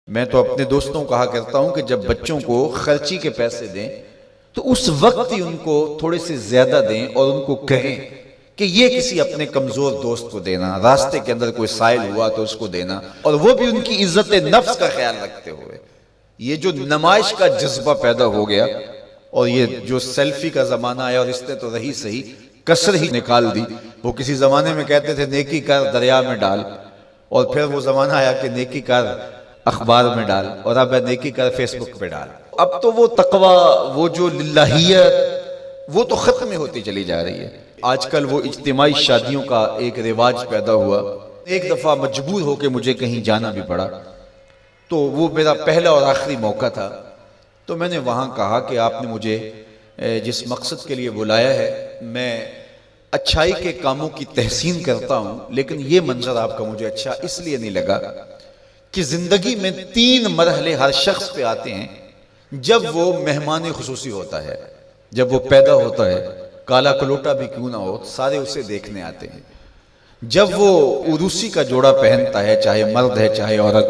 میں تو اپنے دوستوں کو کہا کرتا ہوں کہ جب بچوں کو خرچی کے پیسے دیں تو اس وقت ہی ان کو تھوڑے سے زیادہ دیں اور ان کو کہیں کہ یہ کسی اپنے کمزور دوست کو دینا، راستے کے اندر کوئی سائل ہوا تو اس کو دینا، اور وہ بھی ان کی عزت نفس کا خیال رکھتے ہوئے۔ یہ جو نمائش کا جذبہ پیدا ہو گیا اور یہ جو سیلفی کا زمانہ آیا، اور اس نے تو رہی صحیح کسر ہی نکال دی۔ وہ کسی زمانے میں کہتے تھے نیکی کر دریا میں ڈال، اور پھر وہ زمانہ آیا کہ نیکی کر اخبار میں ڈال، اور اب نیکی کر فیس بک پہ ڈال۔ اب تو وہ تقوی، وہ جو للہیت، وہ تو ختم ہوتی چلی جا رہی ہے۔ آج کل وہ اجتماعی شادیوں کا ایک رواج پیدا ہوا۔ ایک دفعہ مجبور ہو کے مجھے کہیں جانا بھی پڑا، تو وہ میرا پہلا اور آخری موقع تھا۔ تو میں نے وہاں کہا کہ آپ نے مجھے جس مقصد کے لیے بلایا ہے، میں اچھائی کے کاموں کی تحسین کرتا ہوں، لیکن یہ منظر آپ کا مجھے اچھا اس لیے نہیں لگا کہ زندگی میں 3 مرحلے ہر شخص پہ آتے ہیں جب وہ مہمان خصوصی ہوتا ہے، جب وہ پیدا ہوتا ہے، کالا کلوٹا بھی کیوں نہ ہو، سارے اسے دیکھنے آتے ہیں۔ جب وہ عروسی کا جوڑا پہنتا ہے، چاہے مرد ہے چاہے عورت،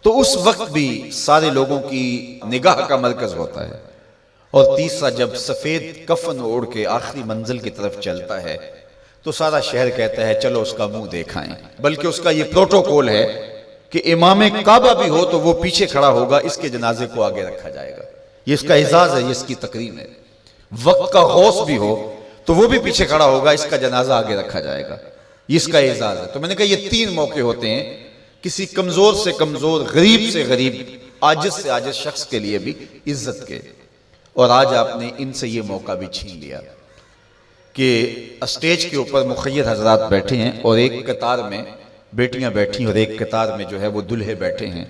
تو اس وقت بھی سارے لوگوں کی نگاہ کا مرکز ہوتا ہے۔ اور تیسرا، جب سفید کفن اوڑھ کے آخری منزل کی طرف چلتا ہے تو سارا شہر کہتا ہے چلو اس کا منہ دیکھائیں، بلکہ اس کا یہ پروٹوکول ہے کہ امام کعبہ بھی ہو تو وہ پیچھے کھڑا ہوگا، اس کے جنازے کو آگے رکھا جائے گا۔ یہ اس کا اعزاز ہے، یہ اس کی تکریم ہے۔ وقت کا غوث بھی ہو تو وہ بھی پیچھے کھڑا ہوگا، اس کا جنازہ آگے رکھا جائے گا، یہ اس کا اعزاز ہے۔ تو میں نے کہا یہ 3 موقع ہوتے ہیں کسی کمزور سے کمزور، غریب سے غریب، عاجز سے عاجز شخص کے لیے بھی عزت کے، اور آج آپ نے ان سے یہ موقع بھی چھین لیا کہ اسٹیج کے اوپر مخیر حضرات بیٹھے ہیں، اور ایک قطار میں بیٹیاں بیٹھی، اور ایک قطار میں جو ہے وہ دلہے بیٹھے ہیں،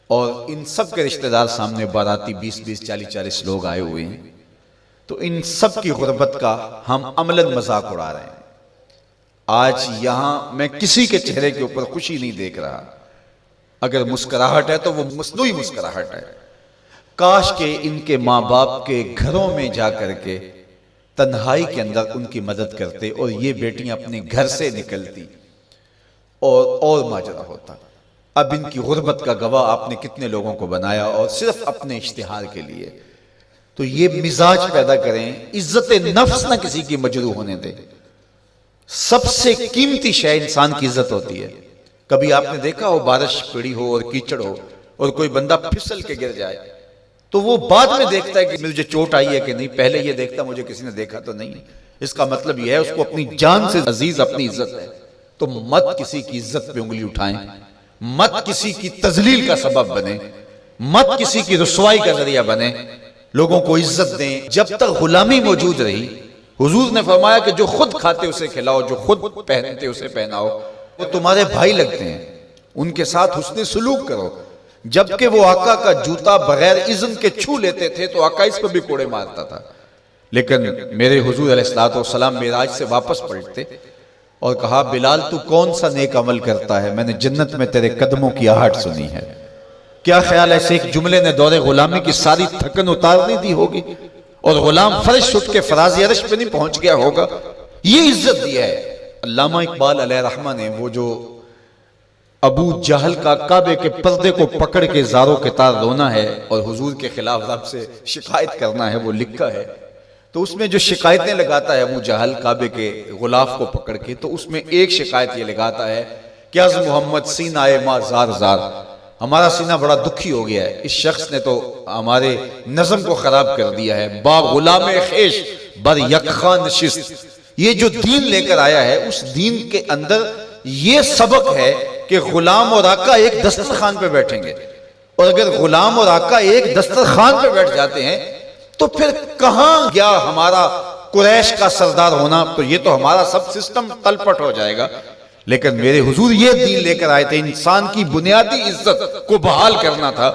اور ان سب کے رشتہ دار سامنے، باراتی 20-20 40-40 لوگ آئے ہوئے ہیں۔ تو ان سب کی غربت کا ہم عملاً مذاق اڑا رہے ہیں۔ آج یہاں میں کسی کے چہرے کے اوپر خوشی نہیں دیکھ رہا، اگر مسکراہٹ ہے تو وہ مصنوعی مسکراہٹ ہے۔ کاش کہ ان کے ماں باپ کے گھروں میں جا کر کے تنہائی کے اندر ان کی مدد کرتے، اور یہ بیٹیاں اپنے گھر سے نکلتی اور ماجرا ہوتا۔ اب ان کی غربت کا گواہ آپ نے کتنے لوگوں کو بنایا، اور صرف اپنے اشتہار کے لیے۔ تو یہ مزاج پیدا کریں، عزت نفس نہ کسی کی مجروح ہونے دیں۔ سب سے قیمتی شے انسان کی عزت ہوتی ہے۔ کبھی آپ نے دیکھا ہو بارش پڑی ہو اور کیچڑ ہو اور کوئی بندہ پھسل کے گر جائے تو وہ بعد میں دیکھتا ہے کہ مجھے چوٹ آئی ہے کہ نہیں، پہلے یہ دیکھتا مجھے کسی نے دیکھا تو نہیں۔ اس کا مطلب یہ ہے اس کو اپنی جان سے عزیز اپنی عزت ہے۔ تو مت کسی کی عزت پہ انگلی اٹھائیں، مت کسی کی تذلیل کا سبب بنے، مت کسی کی رسوائی کا ذریعہ بنے۔ لوگوں کو عزت دیں۔ جب تک غلامی موجود رہی، حضور نے فرمایا کہ جو خود کھاتے اسے کھلاؤ، جو خود پہنتے اسے پہناؤ۔ وہ تمہارے بھائی لگتے ہیں، ان کے ساتھ حسن سلوک کرو۔ جبکہ وہ آقا کا جوتا بغیر اذن کے چھو لیتے تھے تو آقا اس پر بھی کوڑے مارتا تھا، لیکن میرے حضور علیہ السلام معراج سے واپس پلٹتے اور کہا بلال تو کون سا نیک عمل کرتا ہے، میں نے جنت میں تیرے قدموں کی آہٹ سنی ہے۔ کیا خیال ہے ایسے ایک جملے نے دور غلامی کی ساری تھکن اتارنے دی ہوگی، اور غلام فرش اٹھ کے فراز عرش پہ نہیں پہنچ گیا ہوگا؟ یہ عزت دی ہے۔ علامہ اقبال علیہ رحمہ نے وہ جو ابو جہل کا کعبے کے پردے کو پکڑ کے زاروں کے تار رونا ہے اور حضور کے خلاف رب سے شکایت کرنا ہے، وہ لکھا ہے۔ تو اس میں جو شکایتیں لگاتا ہے ابو جہل کعبے کے غلاف کو پکڑ کے، تو اس میں ایک شکایت یہ لگاتا ہے کہ از محمد سینہ ما زار زار، ہمارا سینہ بڑا دکھی ہو گیا ہے، اس شخص نے تو ہمارے نظم کو خراب کر دیا ہے۔ با غلام خیش بر یکخان نشست، یہ جو دین لے کر آیا ہے اس دین کے اندر یہ سبق ہے کہ غلام اور آقا ایک دسترخوان پہ بیٹھیں گے، اور اگر غلام اور آقا ایک دسترخوان پہ بیٹھ جاتے ہیں تو پھر کہاں گیا ہمارا قریش کا سردار ہونا؟ تو یہ تو ہمارا سب سسٹم تلپٹ ہو جائے گا۔ لیکن میرے حضور یہ دین لے کر آئے تھے، انسان کی بنیادی عزت کو بحال کرنا تھا،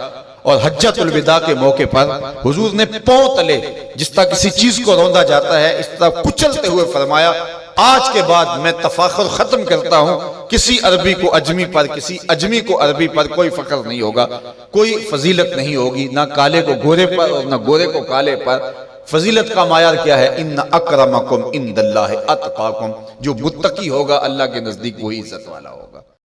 اور حجۃ الوداع کے موقع پر حضور نے پاؤں تلے جس طرح کسی چیز کو روندا جاتا ہے اس طرح کچلتے ہوئے فرمایا آج کے بعد میں تفاخر ختم کرتا ہوں، کسی عربی کو اجمی پر، کسی اجمی کو عربی پر کوئی فخر نہیں ہوگا، کوئی فضیلت نہیں ہوگی، نہ کالے کو گورے پر اور نہ گورے کو کالے پر۔ فضیلت کا معیار کیا ہے؟ ان اکرمکم عند اللہ اتقاکم، جو متقی ہوگا اللہ کے نزدیک وہی عزت والا ہوگا۔